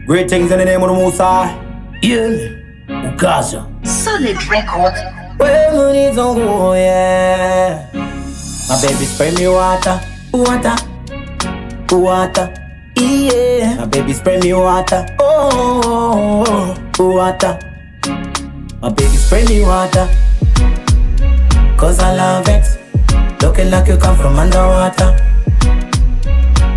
Great things in the name of the Most High. Yeah, Ukaja. Solid record. Well, Muridzo, oh yeah. My baby spray me water, water, water. Yeah, my baby spray me water, oh, water. My baby spray me water, cause I love it. Looking like you come from underwater.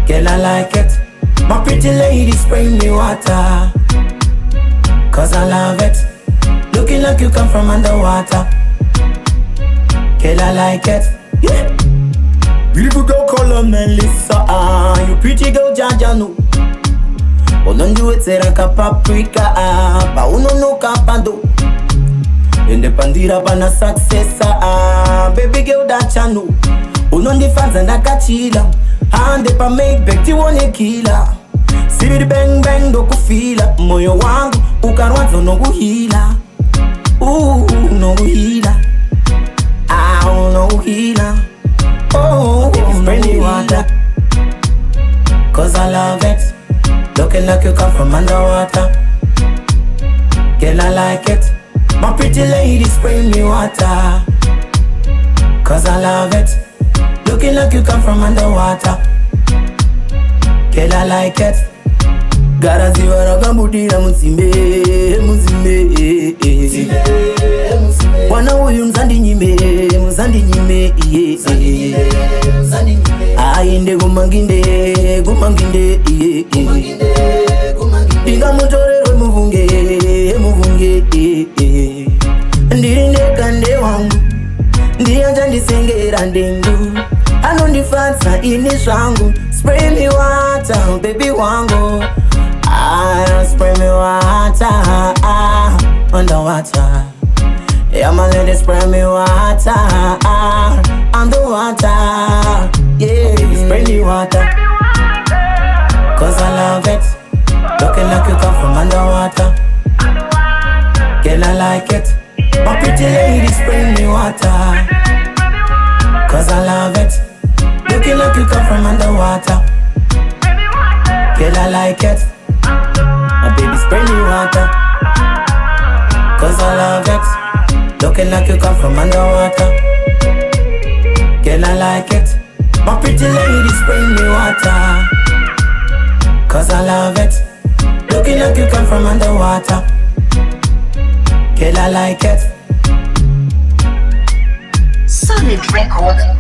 Girl, I like it. My pretty lady spray me water, cause I love it. Looking like you come from underwater. Girl, I like it. Yeah. Beautiful girl, call her Melissa. You pretty girl, Jaja, no. Onondu eteraka paprika. Pa uno no kapando. Ende pandira bana successa. Baby girl, that channel. Unondi fans and akachila. Ande pa make back one killer. Siri bang bang do kufila. Moyo wangu ukarwanzo no guhila. No healer. No healer. Oh, spray me water, cause I love it. Looking like you come from underwater. Girl, I like it. My pretty lady spray me water, cause I love it. Looking like you come from underwater. Girl, I like it. Gara ziwa gambudira muzimbe, muzimbe. Wana uyu mzandi nyime, mzandi nyime. Ainde gumanginde, gumanginde. Diga mutorero muvunge, muvunge. Ndirinde kande wangu, ndiyanja ndisengera ndengu. Anondifansa ini shangu. Spray me water, baby wangu. Spray me water, underwater. Yeah, my lady, spray me water, underwater. Yeah, spray me water, cause I love it. Looking like you come from underwater. Girl, I like it. My pretty lady, spray me water, cause I love it. Looking like you come from underwater. Girl, I like it. My baby spray me water, cause I love it. Looking like you come from underwater. Girl, I like it. My pretty lady spray me water, cause I love it. Looking like you come from underwater. Girl, I like it. Solid record.